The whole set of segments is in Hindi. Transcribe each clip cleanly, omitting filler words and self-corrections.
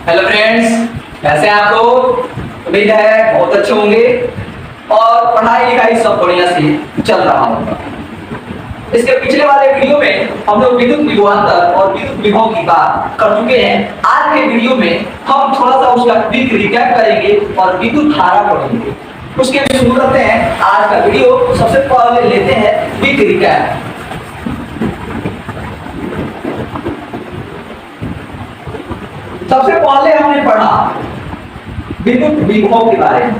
हेलो फ्रेंड्स, कैसे हैं आप लोग? उम्मीद है बहुत अच्छे होंगे और पढ़ाई लिखाई सब बढ़िया से चल रहा होगा। इसके पिछले वाले वीडियो में हम लोग विद्युत विभवांतर और विद्युत विभव की बात कर चुके हैं। आज के वीडियो में हम थोड़ा सा उसका क्विक रिकैप करेंगे और विद्युत धारा पढ़ेंगे। उसके लिए शुरू करते हैं आज का वीडियो। सबसे पहले लेते हैं क्विक रिकैप। सबसे पहले हमने पढ़ा विद्युत विभव के बारे में।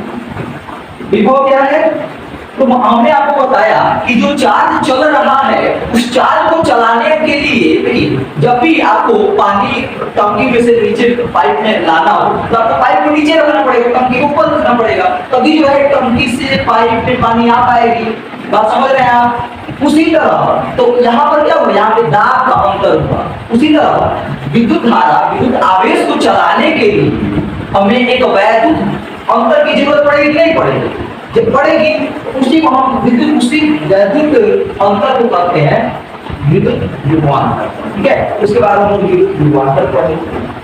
विभव क्या है? तो हमने आपको बताया कि जो चार्ज चल रहा है उस चार्ज को चलाने के लिए जब भी आपको पानी टंकी में से नीचे पाइप में लाना हो तो आपको पाइप को नीचे रखना पड़ेगा, टंकी को ऊपर रखना पड़ेगा, तभी जो है टंकी से पाइप में पानी आ पाएगी। बात समझ रहे हैं आप? उसी तरह तो यहाँ पर क्या हुआ, यहाँ पे दाब का अंतर हुआ। उसी तरह विद्युत धारा, विद्युत आवेश को चलाने के लिए हमें एक वैद्युत अंतर की जरूरत पड़ेगी कि नहीं पड़ेगी? जब पड़ेगी उसी को हम विद्युत, उसी वैद्युत अंतर को कहते हैं विद्युत विभवांतर। ठीक है, उसके बाद हम विद्युत विभवांतर पढ़ेंगे।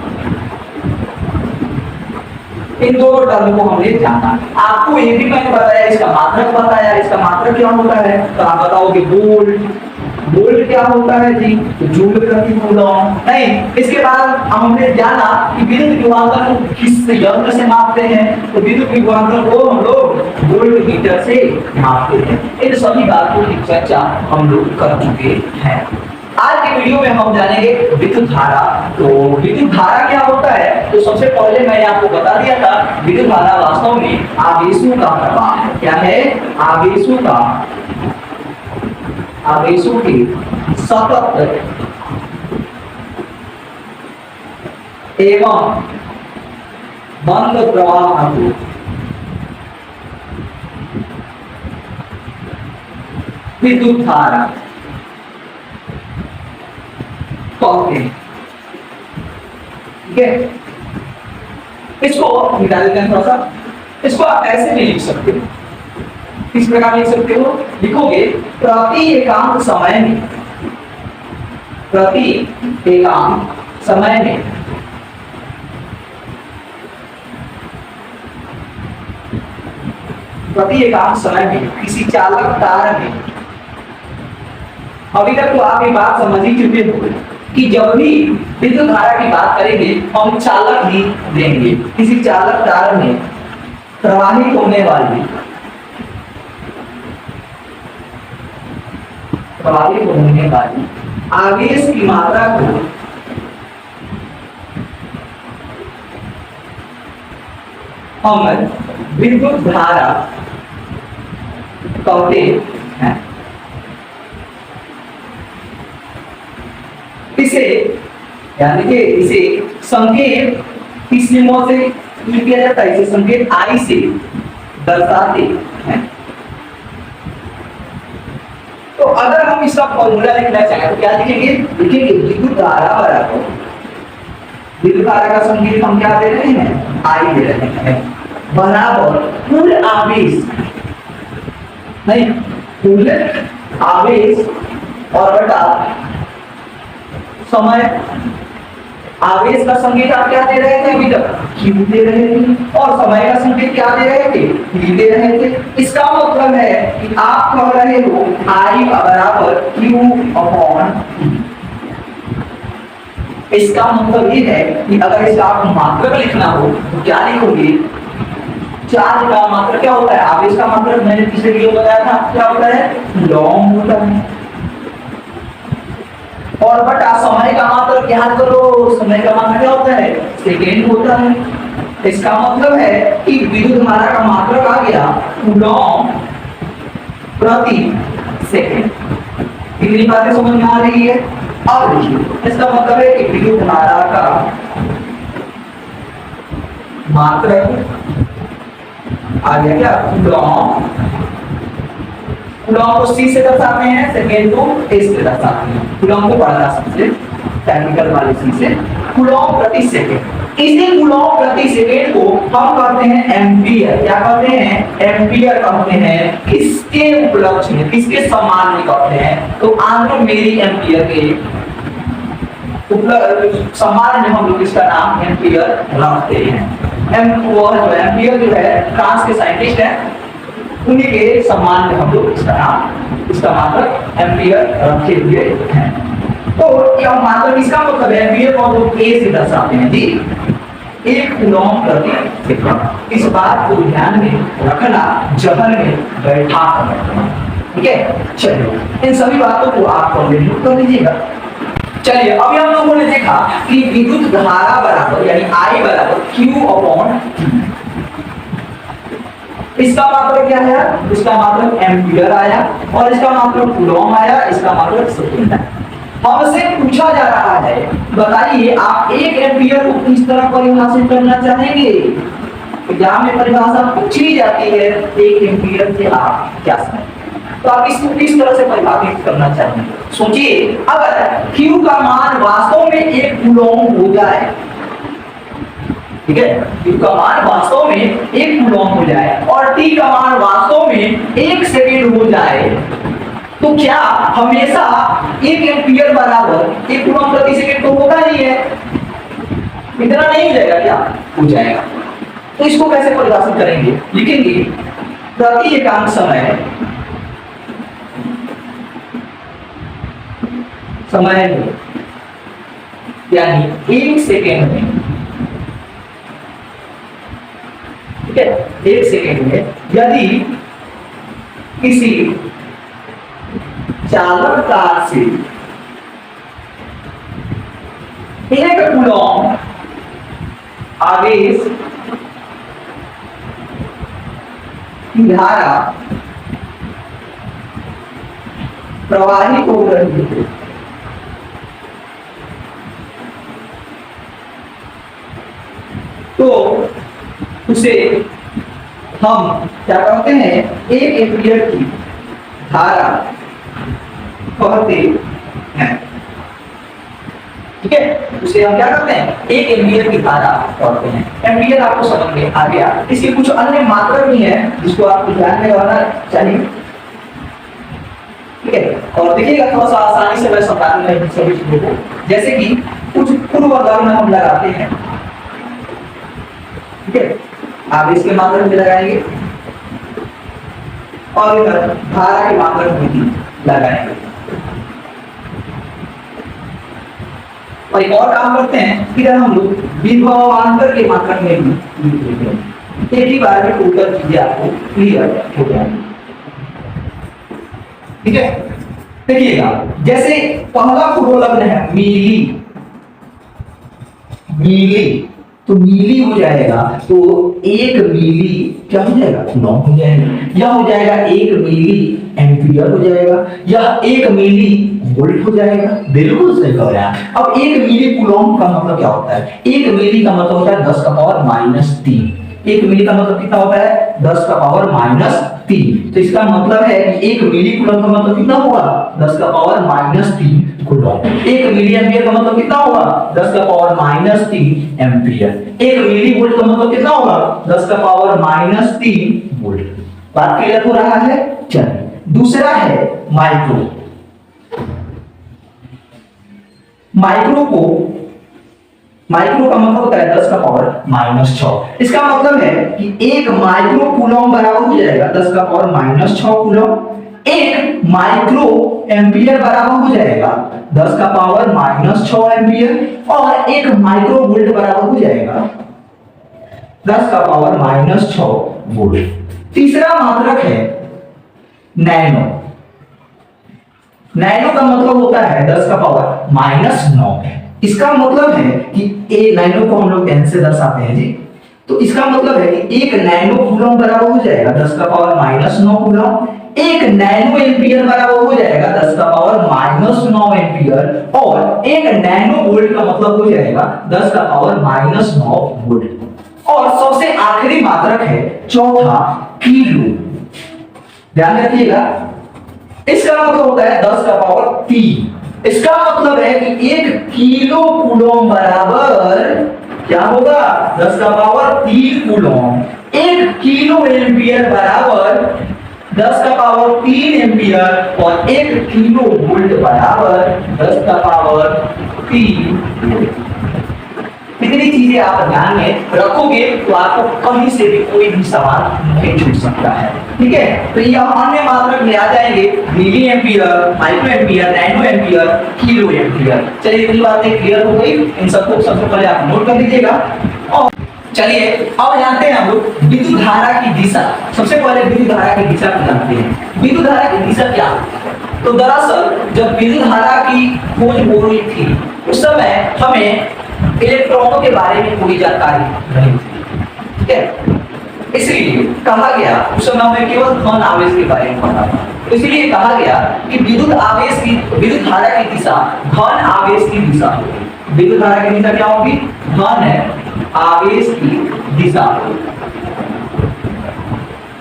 इन दोनों टर्म को हमने जाना। आपको ये भी मैंने बताया, इसका मात्रक बताया। इसका मात्रक क्या होता है तो आप बताओगे वोल्ट। वोल्ट क्या होता है जी? तो जूल प्रति कूलम। नहीं, इसके बाद हमने जाना कि विद्युत विभवांतर को किस यंत्र से मापते हैं। तो विद्युत विभवांतर को हम लोग वोल्ट मीटर से मापते हैं। इन सभी बातों की चर्चा हम लोग कर चुके हैं। आज के वीडियो में हम जानेंगे विद्युत धारा। तो विद्युत धारा क्या होता है? तो सबसे पहले मैंने आपको बता दिया था विद्युत धारा वास्तव में आवेशों का प्रवाह है। क्या है? आवेशों की सतत एवं बंद प्रवाह को विद्युत धारा कहते हैं। ठीक है, इसको निकाल देते हैं थोड़ा सा। इसको आप ऐसे नहीं लिख सकते। किस प्रकार लिख सकते हो? लिखोगे प्रति एकांक समय में, प्रति एकांक समय में प्रति एकांक समय में किसी चालक तार में। अभी तक तो आप ये बात समझ ही चुके हो कि जब भी विद्युत धारा की बात करेंगे हम चालक ही देंगे। किसी चालक तार में प्रवाहित होने वाली आवेश की मात्रा को हम विद्युत धारा कहते हैं। इसे यानी कि इसे संकेत किस नियमों से किया जाता है? इसे संकेत आई से दर्शाते हैं। तो अगर हम इसका फॉर्मूला लिखना चाहें तो क्या लिखेंगे? लिखेंगे विद्युत धारा बराबर, विद्युत धारा का संकेत हम क्या दे रहे हैं? आई दे रहे हैं, बराबर कुल आवेश, नहीं कुल आवेश और बटा समय। आवेश का संकेत आप क्या दे रहे थे? अभी तक Q दे रहे थे, और समय का संकेत क्या दे रहे थे? V दे रहे थे। इसका मतलब है कि आप कह रहे हो I बराबर Q/E। इसका मतलब ये है कि अगर इसका आपको मात्रक लिखना हो तो क्या लिखोगे? चार्ज का मात्रक क्या होता है? आवेश का मात्रक मैंने पिछले वीडियो बताया था, क्या होता है? कूलम होता है। और बटा समय का मात्रक याद करो, समय का मात्रक क्या होता है? सेकेंड होता है। इसका मतलब है कि विद्युत धारा का मात्रक आ गया कूलम प्रति सेकेंड। कितनी बातें समझ में आ रही है? अब देखिए, इसका मतलब है कि विद्युत धारा का मात्रक आ गया क्या? कूलम। कूलम को C से दर्शाते हैं, सेकेंड को S से दर्शाते हैं। कूलम को पढ़ना सबसे टेक्निकल वाले C से, कूलम प्रति सेकेंड। इसी कूलम प्रति सेकेंड को हम कहते हैं एम्पियर। क्या कहते हैं? एम्पियर कहते हैं। किसके उपलक्ष्य में, किसके सम्मान में कहते हैं? तो आंध्र मेरी एम्पियर के सम्मान में हम लोग इसका नाम एम्पियर रखते हैं। एम्पियर जो है फ्रांस के साइंटिस्ट हैं, उन्हीं के सम्मान में हम लोग इसका नाम, इसका मतलब एम्पियर रखे हुए हैं। तो यह मतलब इसका मतलब है एम्पियर को हम ए से दर्शाते हैं जी, 1 कूलॉम प्रति सेकंड। इस बात को ध्यान में रखना, जहन में बैठा कर, ठीक है। चलिए इन सभी बातों को आप नोट कर लीजिएगा। चलिए अभी हम लोगों ने देखा कि विद्युत धारा बराबर यानी I बराबर Q अपॉन T। इसका मतलब क्या है? इसका मतलब एम्पियर आया और इसका मतलब कूलॉम आया, इसका मतलब सेकंड है। हमसे पूछा जा रहा है, बताइए आप 1 एम्पियर को किस तरह परिभाषित करना चाहेंगे? एग्जाम में परिभाषा पूछी जाती है 1 एम्पियर से आप क्या समझते, तो आप इसको किस तरह से परिभाषित करना चाहेंगे? सोचिए, अगर Q का मान वास्तव में 1 कूलॉम हो जाए, ठीक है, Q का मान वास्तव में 1 कूलॉम हो जाए और T का मान वास्तव में 1 सेकंड हो जाए, तो क्या हमेशा 1 एम्पियर बराबर 1 कूलॉम प्रति सेकंड तो होगा ही है? इतना नहीं हो जाएगा क्या? हो जाएगा। तो इसको कैसे परिभाषित करेंगे? लिखेंगे प्रति एकांक समय, यानी 1 सेकेंड में, ठीक है, 1 सेकेंड में यदि किसी चालक तार से 1 कूलॉम आवेश की धारा प्रवाहित हो रही है, तो उसे हम क्या कहते हैं? 1 एम्पियर की धारा कहते हैं, ठीक है। उसे हम क्या कहते हैं? 1 एम्पियर की धारा कहते हैं। एम्पियर आपको समझ में आ गया। इसके कुछ अन्य मात्रक भी हैं जिसको आपको ध्यान में रखना चाहिए, ठीक है। और देखिएगा थोड़ा सा आसानी से मैं समझा दूंगा सभी चीजों को, जैसे कि कुछ पूर्वधर्म हम लगाते हैं, ठीक है, आप इसके मात्रक भी लगाएंगे और इधर धारा के मात्रक भी लगाएंगे। और एक और काम करते हैं, इधर हम लोग विभवांतर के मात्रक में भी लिख देते हैं। एक ही बार में टोटल चीजें आपको क्लियर हो जाएंगी, ठीक है। देखिएगा, जैसे पहला पूर्वलग्न है मिली, मिली तो मिली हो जाएगा, तो 1 मिली क्या हो जाएगा? कूलॉम हो जाएगा। यह हो जाएगा 1 मिली एम्पियर हो जाएगा, यह 1 मिली वोल्ट हो जाएगा। बिल्कुल सही कह रहे हैं। अब 1 मिली कूलॉम का मतलब क्या होता है? 1 मिली का मतलब होता है 10 का पावर -3। 1 मिली का मतलब कितना होता है? 10 का पावर -3। तो इसका मतलब है कि 1 मिली कूलॉम का मतलब कितना होगा? 10 का पावर -3 कूलॉम। 1 मिली एम्पियर का मतलब कितना होगा? 10 का पावर -3 एम्पियर। 1 मिली वोल्ट का मतलब कितना होगा? 10 का पावर -3 वोल्ट। बात क्लियर हो रहा है? चलिए दूसरा है माइक्रो। माइक्रो का मतलब होता है 10 का पावर -6। इसका मतलब है कि 1 माइक्रो कूलॉम बराबर हो जाएगा 10 का पावर -6 कूलॉम। 1 माइक्रो एम्पियर बराबर हो जाएगा 10 का पावर -6 एम्पियर, और 1 माइक्रो वोल्ट बराबर हो जाएगा 10 का पावर -6 वोल्ट। तीसरा मात्रक है नैनो। नैनो का मतलब होता है 10 का पावर -9। इसका मतलब है कि ए नैनो को हम लोग n से दर्शाते हैं जी, तो इसका मतलब है कि 1 नैनो कूलॉम बराबर हो जाएगा 10 का पावर -9 कूलॉम। 1 नैनो एम्पियर बराबर हो जाएगा 10 का पावर -9 एम्पियर, और 1 नैनो वोल्ट का मतलब हो जाएगा 10 का पावर -9 वोल्ट। और सबसे आखिरी मात्रक है चौथा किलो। ध्यान रखिएगा, इसका मतलब होता है 10 का पावर 3। इसका मतलब है कि 1 किलो कूलॉम बराबर क्या होगा? 10 का पावर 3 कूलॉम। 1 किलो एम्पियर बराबर 10 का पावर 3 एम्पियर, और 1 किलो वोल्ट बराबर 10 का पावर T। इतनी चीजें आप ध्यान में रखोगे तो आपको कहीं से भी कोई भी सवाल नहीं छूट सकता है। ठीक है, तो ये अन्य मात्रक में आ जाएंगे milliampere, microampere, nanoampere, kiloampere. चलिए इतनी बातें क्लियर हो गई, इन सबको सबसे पहले आप नोट कर लीजिएगा। और चलिए अब जानते हैं हम लोग विद्युत धारा की दिशा। सबसे पहले विद्युत धारा की दिशा को जानते हैं। विद्युत धारा की दिशा क्या है? तो दरअसल जब विद्युत धारा की खोज हो रही थी उस समय हमें इलेक्ट्रॉनों के बारे में कोई जानकारी नहीं थी। ठीक है, इसलिए कहा गया उस समय हमें केवल धन आवेश के बारे में पता था। तो इसलिए कहा गया कि विद्युत धारा की दिशा धन आवेश की दिशा होगी। विद्युत धारा की दिशा क्या होगी? धन आवेश की दिशा।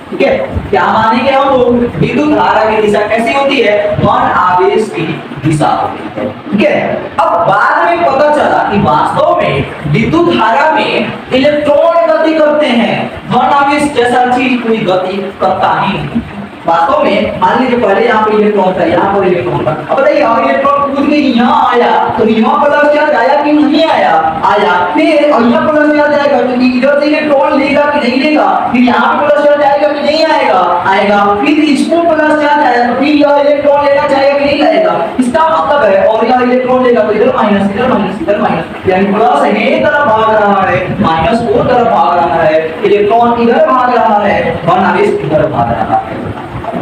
ठीक है, क्या मानेंगे हम लोग? विद्युत धारा की दिशा कैसी होती है? धन आवेश की दिशा होती है। ठीक है, अब बाद में पता चला कि वास्तव में विद्युत धारा में इलेक्ट्रॉन गति करते हैं, धन आवेश जैसा चीज कोई गति करता ही नहीं। वास्तव में मान लीजिए पहले यहाँ पे इलेक्ट्रॉन था, यहाँ पर इलेक्ट्रॉन था। अब बताइए अगर इलेक्ट्रॉन कूद के यहाँ आया तो यहाँ प्लस चार्ज आया कि नहीं आया? आया। फिर यहाँ प्लस चार्ज आएगा तो इधर से इलेक्ट्रॉन लेगा कि नहीं लेगा? फिर यहाँ पे प्लस चार्ज आएगा कि नहीं आएगा? आएगा। फिर इसको प्लस चार्ज आया तो फिर यह इलेक्ट्रॉन लेना चाहेगा कि नहीं लाएगा? इसका मतलब है, और यह इलेक्ट्रॉन लेगा तो इधर माइनस, इधर माइनस, इधर माइनस, यानी प्लस ये तरफ भाग रहा है, माइनस वो तरफ भाग रहा है, इलेक्ट्रॉन इधर भाग रहा है, धन आवेश इधर भाग रहा है।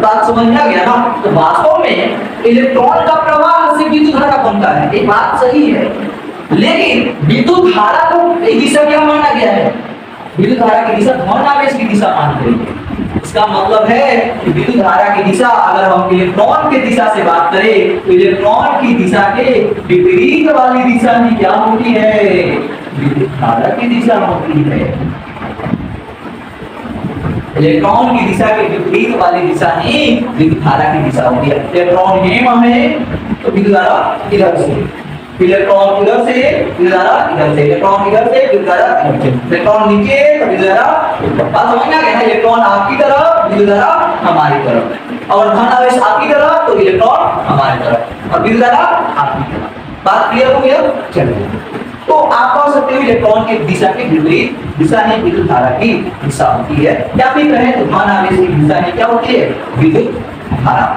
बात समझ में आ गया ना? तो वास्तव में इलेक्ट्रॉन का प्रवाह से विद्युत धारा बनता है, ये बात सही है। लेकिन विद्युत धारा को दिशा क्या माना गया है? विद्युत धारा की दिशा धन आवेश की दिशा मान गई है। इसका मतलब है कि विद्युत धारा की दिशा, अगर हम इलेक्ट्रॉन की दिशा से बात करें तो इलेक्ट्रॉन की दिशा के विपरीत वाली दिशा ही क्या होती है? विद्युत धारा की दिशा होती है। इलेक्ट्रॉन की दिशा के विपरीत वाली दिशा ही विद्युत धारा की दिशा होती है। इलेक्ट्रॉन यहां है तो विद्युत धारा इधर से, इलेक्ट्रॉन इधर से विद्युत धारा इधर से, इलेक्ट्रॉन इधर से विद्युत धारा इधर से, इलेक्ट्रॉन नीचे तो विद्युत धारा। बात समझ में आ गया ना? इलेक्ट्रॉन आपकी तरफ, विद्युत धारा हमारी तरफ, और धन आवेश आपकी तरफ तो इलेक्ट्रॉन हमारी तरफ, और विद्युत धारा आपकी तरफ। बात क्लियर हो गया? चलिए, तो आप कह सकते हो इलेक्ट्रॉन की दिशा के विपरीत दिशा ही विद्युत धारा की दिशा होती है। या फिर कहें तो धन आवेश की दिशा ही क्या होती है? विद्युत धारा।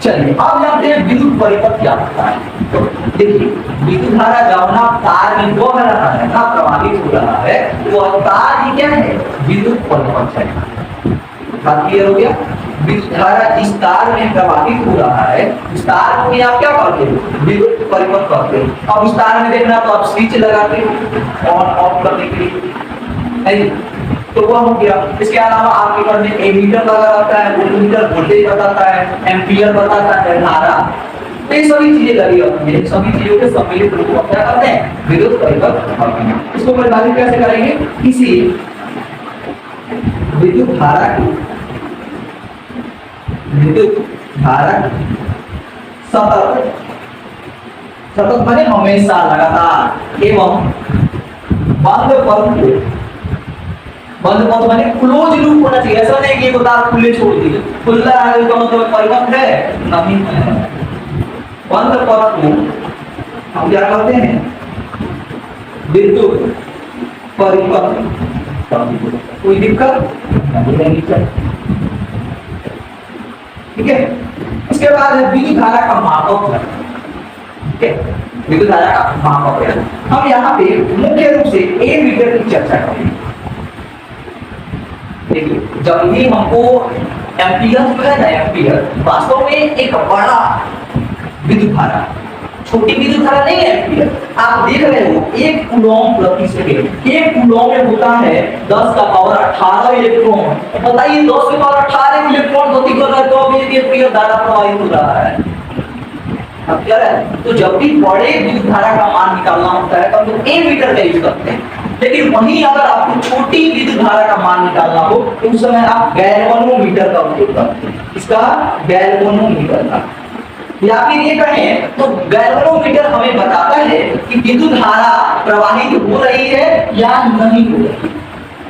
चलिए अब जानते हैं विद्युत परिपथ क्या होता है। तो देखिए, विद्युत धारा जब ना तार में बह रहा है ना, प्रवाहित हो रहा है, वो तार ही क्या है? विद्युत परिपथ है। बात क्लियर हो गया? विद्युत धारा जिस तार में प्रवाहित हो रहा है उस तार को आप क्या कहते हो? विद्युत परिपथ कहते हैं। अब उस तार में देखना तो आप स्विच लगाते हो ऑन ऑफ करने के लिए, नहीं तो वो हो गया। इसके अलावा आपके घर में एमीटर लगा रहता है, वोल्टमीटर वोल्टेज बताता है, एम्पियर बताता है, धारा, तो ये सभी चीजें लगी होती है। सभी चीजों के सम्मिलित रूप में क्या करते हैं? विद्युत परिपथ कहते हैं। इसको परिभाषित कैसे करेंगे? किसी विद्युत धारा की सतत, सतत माने हमेशा, लगातार एवं बंद पथ माने क्लोज लूप होना चाहिए। ऐसा नहीं कि एक तार खुले छोड़ दिए, खुला है तो मतलब परिपथ है नहीं है। बंद पथ को हम क्या कहते हैं? विद्युत परिपथ। कोई दिक्कत नहीं है? ठीक है, इसके बाद है विद्युत धारा का मापक। ठीक है, विद्युत धारा का मापक है। हम यहाँ पे मुख्य रूप से एमीटर की चर्चा करेंगे। देखिए, जब भी हमको एम्पियर जो है ना, एम्पियर वास्तव में एक बड़ा विद्युत धारा, छोटी विद्युत धारा नहीं है एम्पियर। आप देख रहे हो 1 कूलॉम प्रति सेकंड, 1 कूलॉम में होता है 10 का पावर 18 इलेक्ट्रॉन। बताइए 10 के पावर 18 इलेक्ट्रॉन गति कर रहा है तो अब ये एम्पियर धारा प्रवाहित हो रहा है। अब क्या है? तो जब भी बड़े विद्युत धारा का मान निकालना होता है तो हम लोग एमीटर का यूज करते हैं। लेकिन वहीं अगर आपको छोटी विद्युत धारा का मान निकालना हो तो उस समय आप गैल्वेनोमीटर का उपयोग करते हैं। इसका गैल्वेनोमीटर का, या फिर ये कहें तो गैल्वेनोमीटर हमें बताता है कि विद्युत धारा प्रवाहित हो रही है या नहीं हो रही।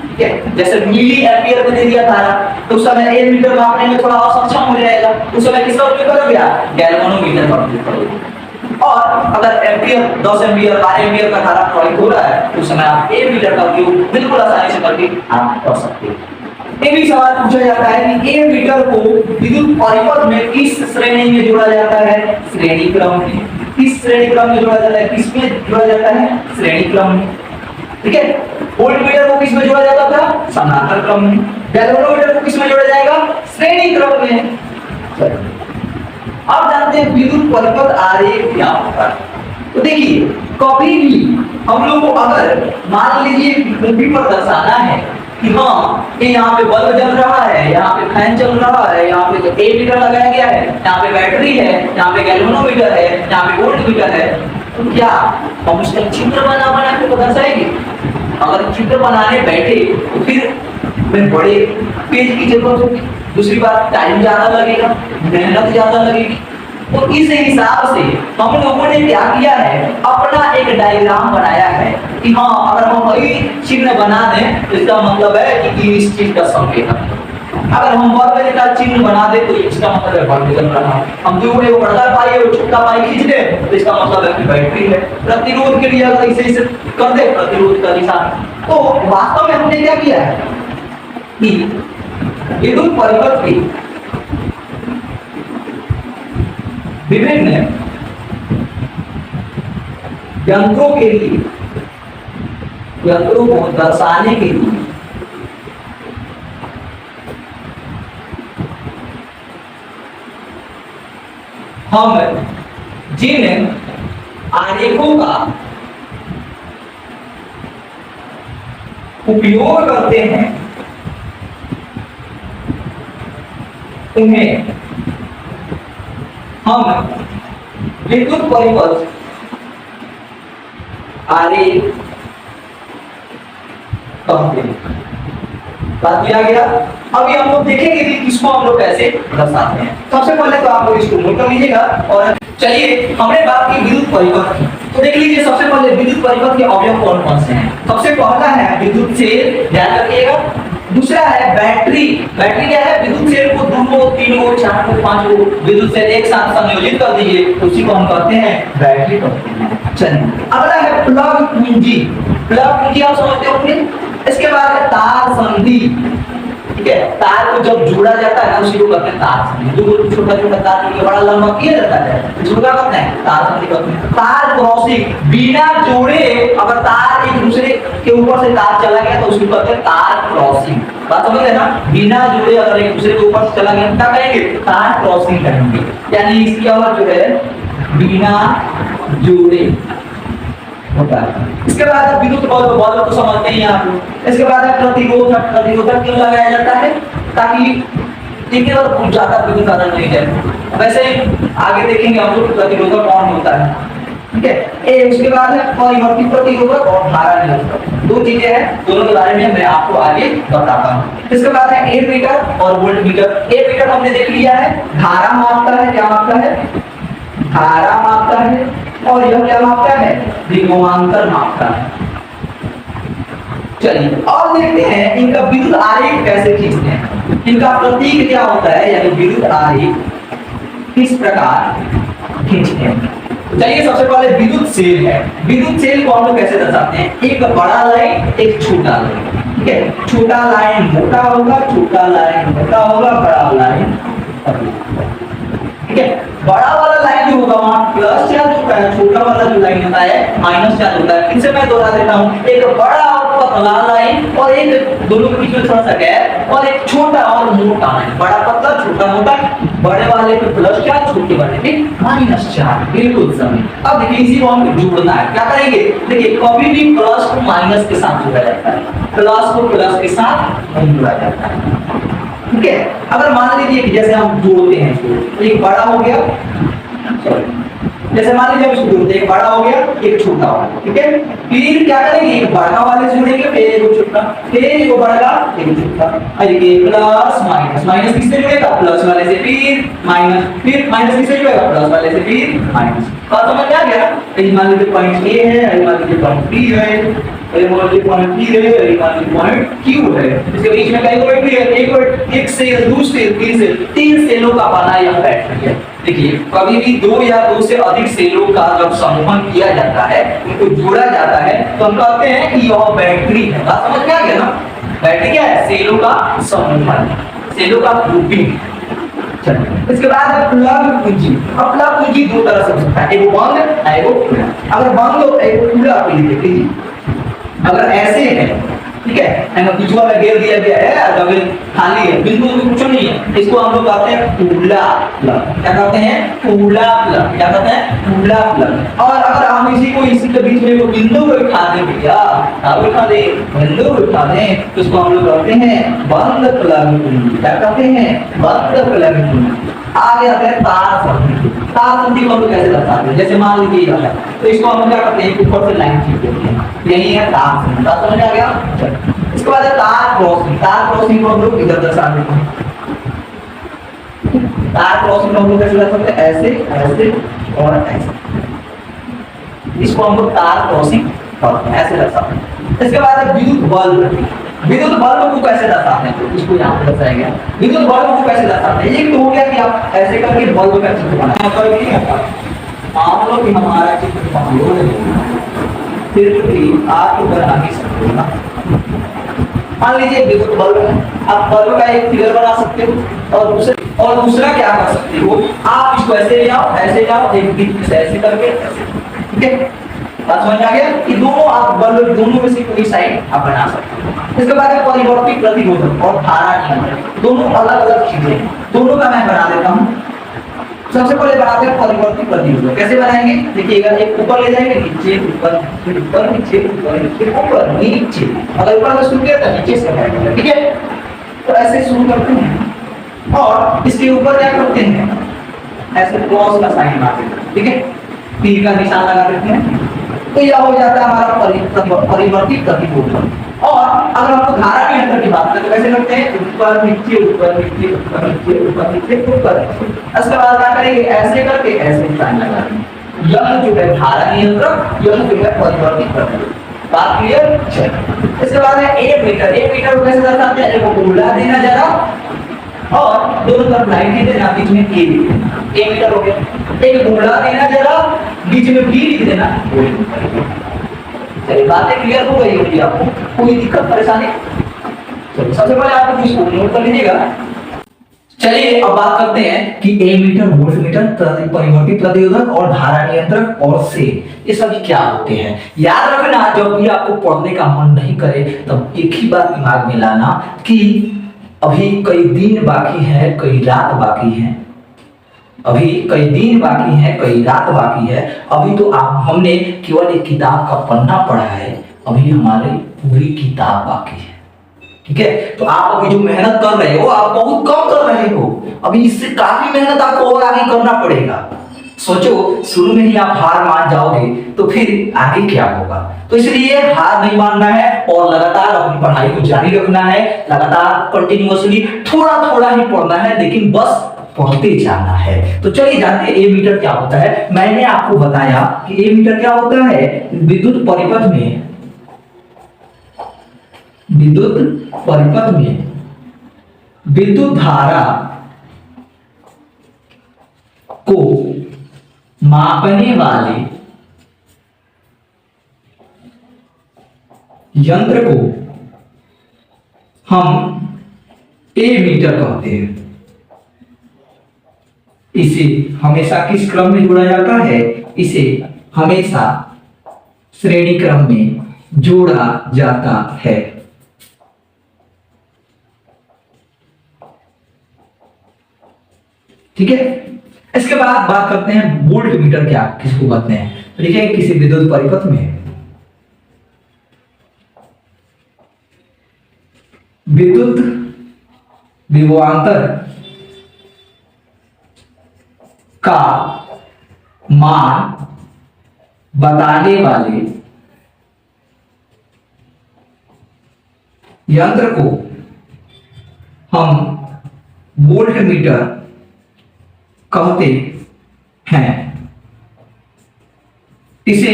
ठीक है, जैसे मिली एम्पियर में दे दिया धारा तो उस समय एमीटर मापने में थोड़ा असक्षम हो जाएगा, उस समय किसका उपयोग करोगे? गैल्वेनोमीटर का उपयोग करोगे। और और अगर एम्पियर 10 एम्पियर 12 एम्पियर का धारा प्रवाहित हो रहा है तो उस समय आप ए मीटर का उपयोग बिल्कुल आसानी से करके आप कर सकते हैं। ये भी सवाल पूछा जाता है कि ए मीटर को विद्युत परिपथ में किस श्रेणी में जोड़ा जाता है? श्रेणी क्रम में। किस श्रेणी क्रम में जोड़ा जाता है? किस में जोड़ा जाता है? श्रेणी क्रम में। ठीक है। वोल्टमीटर को किस में जोड़ा जाता था? समांतर क्रम में। गैल्वेनोमीटर को किस में जोड़ा जाएगा? श्रेणी क्रम में। अब जानते हैं विद्युत परिपथ आरेख क्या होता है। तो देखिए कभी भी हम लोग को अगर मान लीजिए मूवी पर दर्शाना है कि हाँ ये यहाँ पे बल्ब जल रहा है, यहाँ पे फैन चल रहा है, यहाँ पे ए मीटर लगाया गया है, यहाँ पे बैटरी है, यहाँ पे गैल्वेनोमीटर है, यहाँ पे वोल्टमीटर है, तो क्या हम उसका चित्र बना के दर्शाएंगे? अगर चित्र बनाने बैठे तो फिर में बड़े पेज की जरूरत होगी, दूसरी बात टाइम ज्यादा लगेगा, मेहनत ज्यादा लगेगी। तो इस हिसाब से हम लोगों ने क्या किया है, अपना एक डायग्राम बनाया है कि हाँ अगर हम वही चिन्ह बना दें तो इसका मतलब है कि इस चीज का संकेत है। अगर हम बल्ब का चिन्ह बना दे तो इसका मतलब है बल्ब जल रहा है। हम जो है वो बड़ा पाई और छोटा पाई खींच दे तो इसका मतलब है कि बैटरी है। प्रतिरोध के लिए अगर इसे कर दे प्रतिरोध का निशान, तो वास्तव में हमने क्या किया है कि विद्युत परिपथ की विभिन्न यंत्रों के लिए, यंत्रों को दर्शाने के लिए हम जिन आरेखों का उपयोग करते हैं उन्हें हम विद्युत परिपथ आरेख कहते हैं। बात किया गया। अभी हम लोग देखेंगे कि इसको हम लोग कैसे दर्शाते हैं। सबसे पहले तो आप लोग इसको नोट कर लीजिएगा। और चलिए हमने बात की विद्युत परिपथ की, तो देख लीजिए सबसे पहले विद्युत परिपथ के अवयव कौन कौन से हैं। सबसे पहला है विद्युत सेल, ध्यान रखिएगा। दूसरा है बैटरी। बैटरी क्या है? विद्युत सेल को 2 को 3 को 4 को 5 को विद्युत सेल एक साथ संयोजित कर दीजिए तो उसी को हम कहते हैं बैटरी कहते हैं। चलिए अगला है प्लग कुंजी। प्लग कुंजी आप समझते होंगे। इसके बाद है तार संधि। ठीक है, तार को जब जोड़ा जाता है ना उसी को कहते हैं तार संधि। जो छोटा छोटा तार को बड़ा लंबा किया जाता है जोड़ा करते हैं तार संधि कहते हैं। तार क्रॉसिंग, बिना जोड़े अगर तार एक दूसरे के ऊपर से तार चला गया तो उसको कहते हैं तार क्रॉसिंग। बात समझ गए ना? बिना जोड़े अगर एक दूसरे के ऊपर से चला गया क्या कहेंगे? तार क्रॉसिंग कहेंगे। यानी इसकी आवाज जो है बिना जोड़े होता है। इसके बाद विद्युत बल्ब, बल्ब को समझते हैं आप लोग। इसके बाद है प्रतिरोधक। प्रतिरोधक क्यों लगाया जाता है? ताकि देखिए और बहुत ज्यादा विद्युत आदान नहीं जाए। वैसे आगे देखेंगे हम लोग प्रतिरोधक कौन होता है। ठीक है, ए उसके बाद है परिवर्ती प्रतिरोधक और धारा निरोधक। दो चीजें हैं, दोनों के बारे में मैं आपको आगे बताता हूँ। इसके बाद है ए मीटर और वोल्ट मीटर। ए मीटर हमने देख लिया है, धारा मापता है। क्या मापता है? धारा मापता है। और यह क्या मापता है? विभवांतर मापता है। चलिए और देखते हैं इनका विद्युत आरेख कैसे खींचते हैं। इनका प्रतीक क्या होता है, यानी विद्युत आरेख किस प्रकार खींचते हैं। चलिए सबसे पहले विद्युत सेल है। विद्युत सेल को हम लोग कैसे दर्शाते हैं? एक बड़ा लाइन, एक छोटा लाइन। ठीक है, छोटा लाइन मोटा होगा, छोटा लाइन मोटा होगा, बड़ा लाइन। ठीक है, बड़ा वाला लाइन जो होगा वहां प्लस चार्ज होता है, छोटा वाला जो लाइन होता है माइनस चार्ज होता है। फिर से मैं दोहरा देता हूं, एक बड़ा और पतला लाइन और एक दोनों के बीच में थोड़ा सा गैप और एक छोटा और मोटा लाइन। बड़ा पतला छोटा मोटा, बड़े वाले पे प्लस चार्ज, छोटे वाले पे माइनस चार्ज। बिल्कुल सही। अब देखिए इसी को हम जोड़ना है। क्या करेंगे? देखिए कभी भी प्लस को माइनस के साथ जोड़ा जाता है, प्लस को प्लस के साथ नहीं जोड़ा जाता है। ठीक है, अगर मान लीजिए कि जैसे हम जोड़ते हैं, एक बड़ा हो गया, जैसे मान लीजिए हम इसको जोड़ते हैं, एक बड़ा हो गया एक छोटा हो गया। ठीक है, फिर क्या करेंगे? एक बड़ा वाले से जोड़ेंगे, फिर एक छोटा, फिर एक बड़ा एक छोटा। देखिए प्लस माइनस, माइनस किससे जुड़ेगा? प्लस वाले से, फिर माइनस, फिर माइनस किससे जुड़ेगा? प्लस वाले से, फिर माइनस। बात समझ में आ गया? मान लीजिए पॉइंट ए है, मान लीजिए पॉइंट बी है, मान लीजिए पॉइंट पी है, मान लीजिए पॉइंट क्यू है। इसके बीच में कई पॉइंट भी है, एक से, दो से, तीन से, 3 सेलों का बना यह बैटरी है। देखिए कभी भी दो या दो से अधिक सेलों का जब समूहन किया जाता है, उनको जोड़ा जाता है, तो हम कहते हैं कि यह बैटरी है। बात समझ में आ गया ना? बैटरी क्या है? सेलों का समूहन, सेलों का ग्रुपिंग। चलो इसके बाद है प्लग कुंजी। अब प्लग कुंजी दो तरह से हो सकता है, एक बंद है एक खुला। अगर बंद हो एक खुला आप देखिए, अगर ऐसे है ठीक है, एंड बीचवा में घेर दिया गया है, अगर खाली है, बिंदु में कुछ नहीं है, इसको हम लोग कहते हैं खुला प्लग। क्या कहते हैं? खुला प्लग। क्या कहते हैं? खुला प्लग। और अगर हम इसी को इसी के बीच में वो बिंदु को उठा दें भैया, अब उठा दे बिंदु को उठा दें, तो इसको हम लोग कहते हैं बंद प्लग कुंजी। क्या कहते हैं? बंद प्लग कुंजी। आगे आता है तार संधि। तार संधि को हम लोग कैसे दर्शाते हैं? जैसे मान लीजिए ये है, तो इसको हम क्या करते हैं? ऊपर से लाइन खींच देते हैं, यही है तार संधि। तार समझ आ गया? इसके बाद है तार क्रॉसिंग। तार क्रॉसिंग को हम लोग इधर दर्शा देते हैं। तार क्रॉसिंग को हम लोग कैसे दर्शा सकते हैं? ऐसे, ऐसे और ऐसे। इसको हम लोग तार क्रॉसिंग करते हैं, ऐसे दर्शाते हैं। इसके बाद है विद्युत बल्ब। विद्युत बल्ब को कैसे दर्शाते हैं? तो इसको यहाँ पे दर्शाया गया। विद्युत बल्ब को कैसे दर्शाते हैं? ये तो हो गया कि आप ऐसे करके बल्ब का चित्र बनाएं। मतलब ये है मान लो कि हमारा चित्र कमजोर है, फिर भी आप तो बना नहीं सकते ना। मान लीजिए विद्युत बल्ब है, आप बल्ब का एक फिगर बना सकते हो, और दूसरा क्या कर सकते हो? आप इसको ऐसे ले आओ, ऐसे ले आओ, एक बीच से ऐसे करके ऐसे, ठीक है? बात समझ आ गया कि दोनों आप बल्ब दोनों में से कोई साइड आप बना सकते हो। इसके बाद है परिवर्ती प्रतिरोधक और धारा नियंत्रक। दोनों अलग अलग चीजें, दोनों का मैं बना देता हूँ। सबसे पहले बनाते हैं परिवर्ती प्रतिरोधक। कैसे बनाएंगे? देखिएगा, एक ऊपर ले जाएंगे, नीचे ऊपर, फिर ऊपर नीचे, ऊपर नीचे, ऊपर नीचे। अगर ऊपर से शुरू किया तो नीचे से करेंगे, ठीक है? तो ऐसे शुरू करते हैं और इसके ऊपर क्या करते हैं? ऐसे क्रॉस का साइन मारते हैं, ठीक है? तीर का निशान लगा देते हैं, तो यह हो जाता है हमारा परिवर्ती प्रतिरोधक। और अगर हम धारा नियंत्रण की बात करें तो कैसे करते हैं? ऊपर नीचे, ऊपर नीचे, ऊपर नीचे, ऊपर नीचे, ऊपर। इसके बाद क्या करेंगे? ऐसे करके ऐसे साइन लगा देंगे। यह जो है धारा नियंत्रक, यह जो है परिवर्ती प्रतिरोधक। बात क्लियर? चलिए इसके बाद है 1 मीटर। 1 मीटर को कैसे दर्शाते हैं? एक गोला देना जरा और दोनों तरफ लाइन लिख देना, बीच में ए लिख देना, 1 मीटर हो गया। एक गोला देना जरा, बीच में बी लिख देना। चलिए बातें क्लियर हो गई होगी आपको? कोई दिक्कत परेशानी? चलिए सबसे पहले आप इसको नोट कर लीजिएगा। चलिए अब बात करते हैं कि ए मीटर, वोल्ट मीटर, परिवर्ती प्रतिरोधक और धारा नियंत्रक और से ये सभी क्या होते हैं। याद रखना, जब भी आपको पढ़ने का मन नहीं करे तब एक ही बात दिमाग में लाना कि अभी कई दिन बाकी है, कई रात बाकी है। अभी कई दिन बाकी है, कई रात बाकी है। अभी तो हमने केवल एक किताब का पन्ना पढ़ा है, अभी हमारी पूरी किताब बाकी है, ठीक है? तो आप अभी जो मेहनत कर रहे हो, आप बहुत कम कर रहे हो। अभी इससे काफी मेहनत आपको और आगे करना पड़ेगा। सोचो, शुरू में ही आप हार मान जाओगे तो फिर आगे क्या होगा? तो इसलिए हार नहीं मानना है और लगातार अपनी पढ़ाई को जारी रखना है। लगातार कंटिन्यूअसली थोड़ा थोड़ा ही पढ़ना है, लेकिन बस पढ़ते जाना है। तो चलिए जानते हैं ए मीटर क्या होता है। मैंने आपको बताया कि ए मीटर क्या होता है। विद्युत परिपथ में, विद्युत परिपथ में विद्युत धारा को मापने वाले यंत्र को हम ए मीटर कहते हैं। इसे हमेशा किस क्रम में जोड़ा जाता है? इसे हमेशा श्रेणी क्रम में जोड़ा जाता है। ठीक है? इसके बाद बात करते हैं वोल्ट मीटर क्या किसको कहते हैं। तो देखिए, किसी विद्युत परिपथ में विद्युत विभवांतर का मान बताने वाले यंत्र को हम वोल्ट मीटर कहते हैं। इसे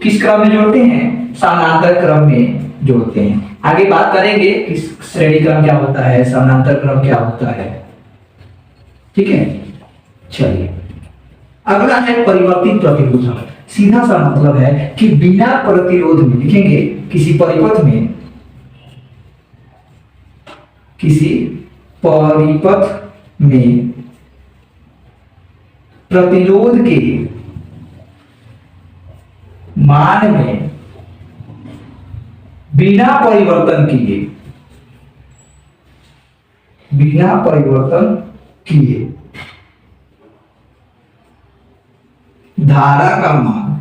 किस क्रम में जोड़ते हैं? समानांतर क्रम में जोड़ते हैं। आगे बात करेंगे कि श्रेणी क्रम क्या होता है, समानांतर क्रम क्या होता है। ठीक है, चलिए अगला है परिवर्तित प्रतिरोधक। सीधा सा मतलब है कि बिना प्रतिरोध में, लिखेंगे किसी परिपथ में, किसी परिपथ में प्रतिरोध के मान में बिना परिवर्तन किए धारा का मान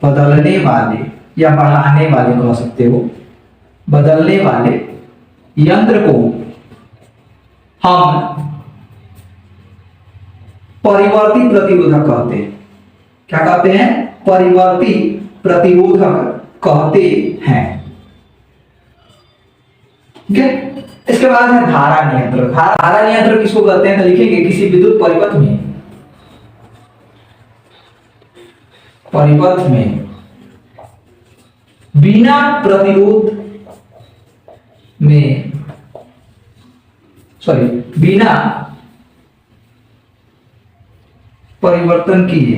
बदलने वाले या बढ़ाने वाले कह सकते हो, बदलने वाले यंत्र को हम परिवर्ती प्रतिरोधक कहते हैं। क्या कहते हैं? परिवर्ती प्रतिरोधक कहते हैं। ठीक है। इसके बाद है धारा नियंत्रक। धारा नियंत्रक किसको कहते हैं? तो लिखेंगे किसी विद्युत परिपथ में बिना प्रतिरोध में, बिना परिवर्तन किए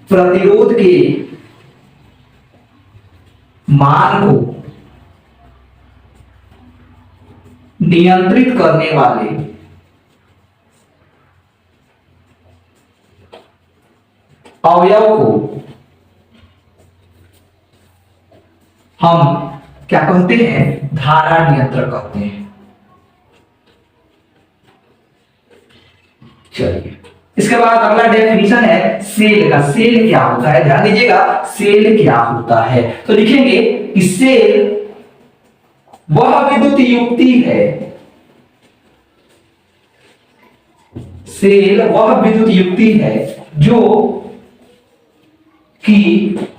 प्रतिरोध के मान को नियंत्रित करने वाले अवयव को हम क्या कहते हैं? धारा नियंत्रक कहते हैं। चलिए, इसके बाद अगला डेफिनेशन है सेल का। सेल क्या होता है? ध्यान दीजिएगा, सेल क्या होता है। तो लिखेंगे कि सेल वह विद्युत युक्ति है, सेल वह विद्युत युक्ति है जो कि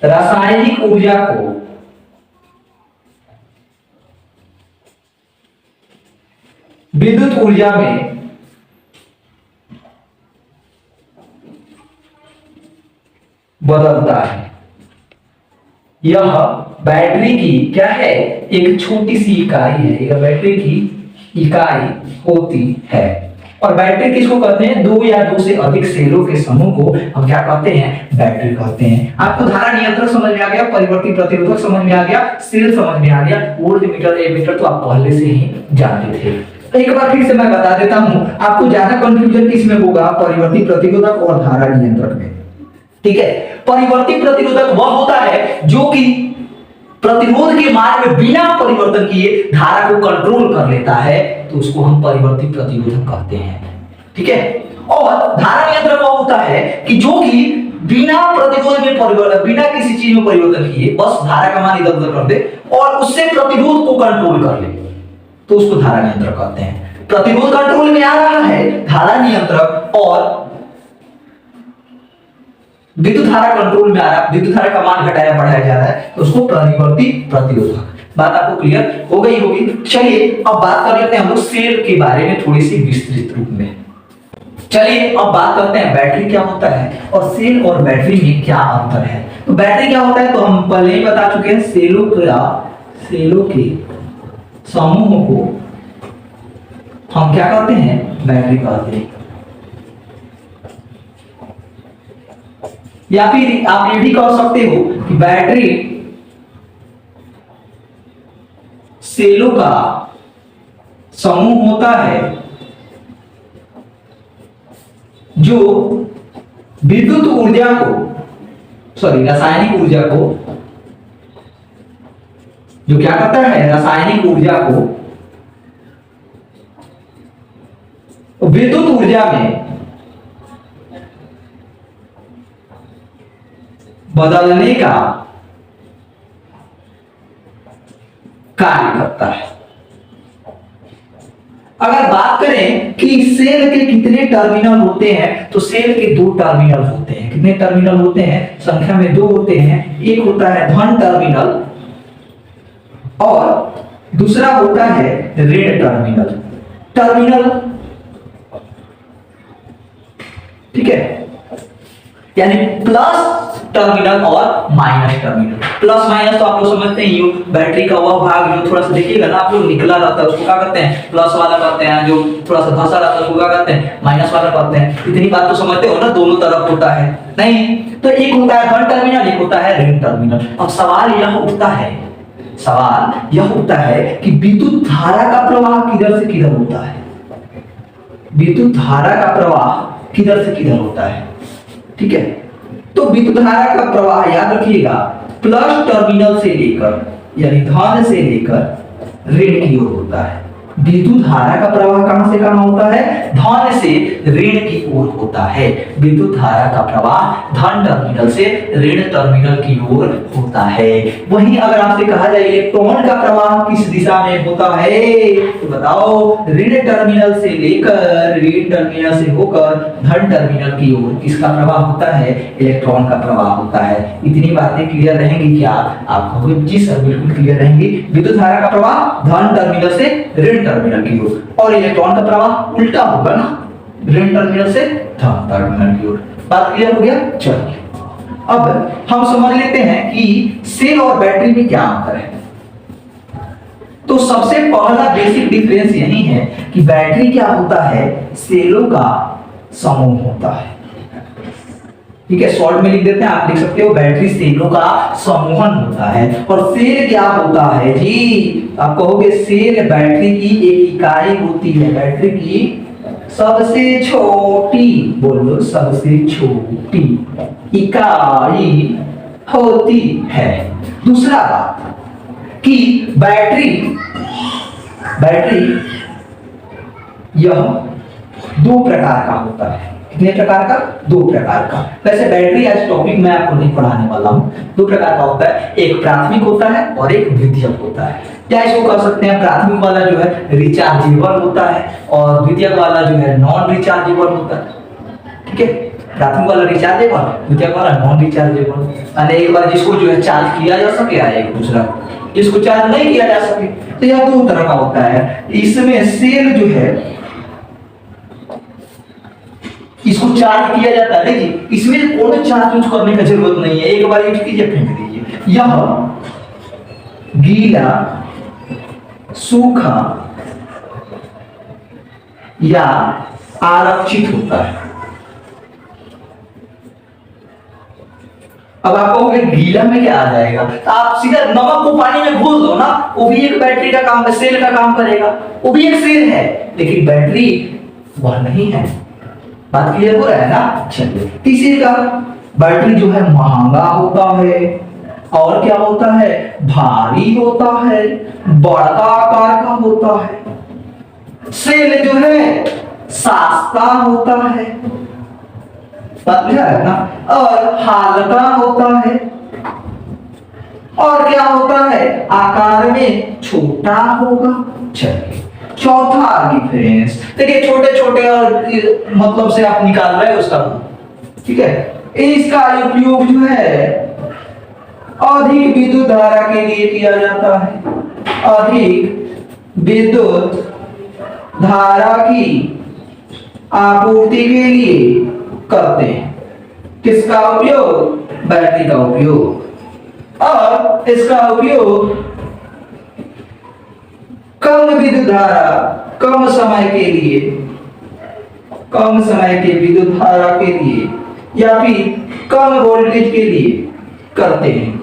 रासायनिक ऊर्जा को विद्युत ऊर्जा में बदलता है। यह बैटरी की क्या है? एक छोटी सी इकाई है। यह बैटरी की इकाई होती है। और बैटरी किसको कहते हैं? दो या दो से अधिक सेलों के समूह को हम क्या कहते हैं? बैटरी कहते हैं। आपको धारा नियंत्रक समझ में आ गया, परिवर्ती प्रतिरोधक समझ में आ गया, सेल समझ में आ गया, वोल्ट मीटर एमीटर तो आप पहले से ही जानते थे। एक बार फिर से मैं बता देता हूं, आपको ज्यादा कंफ्यूजन किस में होगा? परिवर्ती प्रतिरोधक और धारा नियंत्रक में। ठीक है। परिवर्ती प्रतिरोधक वह होता है जो कि प्रतिरोध के मान में बिना परिवर्तन किए धारा को कंट्रोल कर लेता है, तो उसको हम परिवर्ती प्रतिरोधक कहते हैं। ठीक है। और धारा नियंत्रक वह होता है कि जो कि बिना प्रतिरोध में परिवर्तन, बिना किसी चीज में परिवर्तन किए बस धारा का मान इधर उधर कर दे और उससे प्रतिरोध को कंट्रोल कर ले, तो उसको धारा नियंत्रक कहते हैं। प्रतिरोध कंट्रोल में आ रहा है धारा नियंत्रक, और विद्युत धारा कंट्रोल में आ रहा है, विद्युत धारा का मान घटाया बढ़ाया जा रहा है, तो उसको परिवर्ती प्रतिरोधक। बात आपको क्लियर हो गई होगी। चलिए अब बात कर लेते हैं हम लोग सेल के बारे में थोड़ी सी विस्तृत रूप में। चलिए अब बात करते हैं बैटरी क्या होता है और सेल और बैटरी में क्या अंतर है। तो बैटरी क्या होता है तो हम पहले ही बता चुके हैं, सेलों के समूह को हम क्या कहते हैं? बैटरी कहते हैं। या फिर आप ये भी कह सकते हो कि बैटरी सेलों का समूह होता है जो विद्युत ऊर्जा को, रासायनिक ऊर्जा को, जो क्या करता है? रासायनिक ऊर्जा को विद्युत ऊर्जा में बदलने का कार्य करता है। अगर बात करें कि सेल के कितने टर्मिनल होते हैं, तो सेल के दो टर्मिनल होते हैं। कितने टर्मिनल होते हैं? संख्या में दो होते हैं। एक होता है धन टर्मिनल और दूसरा होता है ऋण टर्मिनल। ठीक है, यानी प्लस टर्मिनल और माइनस टर्मिनल। प्लस माइनस तो आप लोग समझते हैं, यू बैटरी का वह भाग जो थोड़ा सा देखिएगा ना आप लोग निकला रहता है उसको क्या कहते हैं, प्लस वाला कहते हैं, जो थोड़ा सा धंसा रहता है उसको क्या कहते हैं, माइनस वाला कहते हैं। इतनी बात तो समझते हो ना, दोनों तरफ होता है नहीं, तो एक होता है धन टर्मिनल, एक होता है ऋण टर्मिनल। अब सवाल यह उठता है, सवाल यह उठता है कि विद्युत धारा का प्रवाह किधर से किधर होता है, विद्युत धारा का प्रवाह किधर से किधर होता है, ठीक है। तो विद्युत धारा का प्रवाह याद रखिएगा प्लस टर्मिनल से लेकर यानी धन से लेकर ऋण की ओर होता है। विद्युत धारा का प्रवाह कहां से कहां होता है, धन से ऋण की ओर होता है। विद्युत धारा का प्रवाह धन टर्मिनल से ऋण टर्मिनल की ओर होता है। वहीं अगर आपसे कहा जाए इलेक्ट्रॉन का प्रवाह किस दिशा में होता है, तो बताओ ऋण टर्मिनल से लेकर ऋण टर्मिनल से होकर धन टर्मिनल की ओर किसका प्रवाह होता है, इलेक्ट्रॉन का प्रवाह होता है। इतनी बातें क्लियर रहेंगी क्या, आप कहोगे जी सर बिल्कुल क्लियर रहेंगी। विद्युत धारा का प्रवाह धन टर्मिनल से ऋण टर्मिनल की ओर, और इलेक्ट्रॉन का प्रवाह उल्टा होगा ना, ऋण टर्मिनल से धन टर्मिनल की ओर। बात क्लियर हो गया। चलिए अब हम समझ लेते हैं कि सेल और बैटरी में क्या अंतर है। तो सबसे पहला बेसिक डिफरेंस यही है कि बैटरी क्या होता है, सेलों का समूह होता है, ठीक है। शॉर्ट में लिख देते हैं, आप लिख सकते हो बैटरी सेलों का समूहन होता है। और सेल क्या होता है जी, आप कहोगे सेल बैटरी की एक इकाई होती है, बैटरी की सबसे छोटी, बोलो सबसे छोटी इकाई होती है। दूसरा बात कि बैटरी यह दो प्रकार का होता है। कितने प्रकार का, दो प्रकार का। वैसे बैटरी आज टॉपिक मैं आपको नहीं पढ़ाने वाला हूं। दो प्रकार का होता है, एक प्राथमिक होता है और एक द्वितीयक होता है। या इसको कह सकते हैं प्राथमिक वाला जो है रिचार्जेबल होता है और द्वितीयक वाला जो है नॉन रिचार्जेबल होता है, ठीक है। प्राथमिक वाला रिचार्जेबल, द्वितीयक वाला नॉन रिचार्जेबल। यानी एक बार जिसको जो है चार्ज किया जा सके या एक दूसरा जिसको चार्ज नहीं किया जा सके, तो यह दो तरह का होता है। इसमें सेल जो है इसको चार्ज किया जाता है, देखिए इसमें कोई चार्ज यूज करने की जरूरत नहीं है, एक बार यूज कीजिए फेंक दीजिए। यह गीला, सूखा या आरक्षित होता है। अब आप कहोगे गीला में क्या आ जाएगा, तो आप सीधा नमक को पानी में घोल दो ना, वो भी एक बैटरी का काम, सेल का काम करेगा, वो भी एक सेल है, लेकिन बैटरी वह नहीं है। बात क्लियर हो रहा है ना। चलिए तीसरे का, बैटरी जो है महंगा होता है और क्या होता है, भारी होता है, बड़ा आकार का होता है। सेल जो है सस्ता होता है, बात क्लियर है ना, और हल्का होता है, और क्या होता है आकार में छोटा होगा। चलिए चौथा डिफरेंस देखिए, छोटे छोटे और मतलब से आप निकाल रहे हैं उसका, ठीक है। इसका उपयोग जो है अधिक विद्युत धारा के लिए किया जाता है, अधिक विद्युत धारा की आपूर्ति के लिए करते हैं। किसका उपयोग, बैटरी का उपयोग। और इसका उपयोग कम विद्युत धारा, कम समय के लिए, कम समय के विद्युत धारा के लिए या फिर कम वोल्टेज के लिए करते हैं।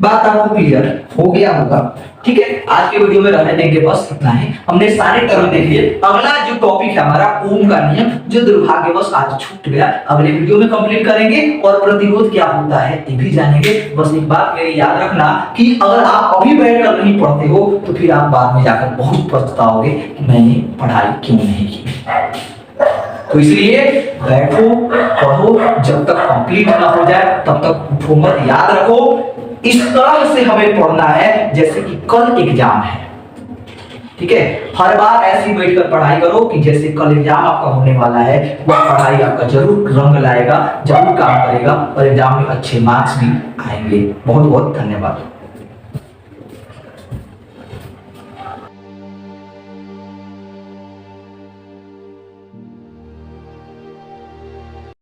बात आपको क्लियर हो गया होगा, ठीक है। आज के वीडियो में रहने देंगे बस इतना ही। हमने सारे टर्म देख लिए। अगला जो टॉपिक है हमारा ओम का नियम, जो दुर्भाग्यवश आज छूट गया, अगले वीडियो में कंप्लीट करेंगे। और प्रतिरोध क्या होता है ये भी जानेंगे। बस एक बात मेरी याद रखना कि अगर आप अभी बैठकर नहीं पढ़ते हो तो फिर आप बाद में जाकर बहुत पछताओगे कि मैंने पढ़ाई क्यों नहीं की। तो इसलिए बैठो, पढ़ो, जब तक कंप्लीट ना हो जाए तब तक उठो मत। याद रखो इस तरह से हमें पढ़ना है जैसे कि कल एग्जाम है, ठीक है। हर बार ऐसी बैठकर पढ़ाई करो कि जैसे कल एग्जाम आपका होने वाला है, वह पढ़ाई आपका जरूर रंग लाएगा, जरूर काम करेगा और एग्जाम में अच्छे मार्क्स भी आएंगे। बहुत बहुत धन्यवाद।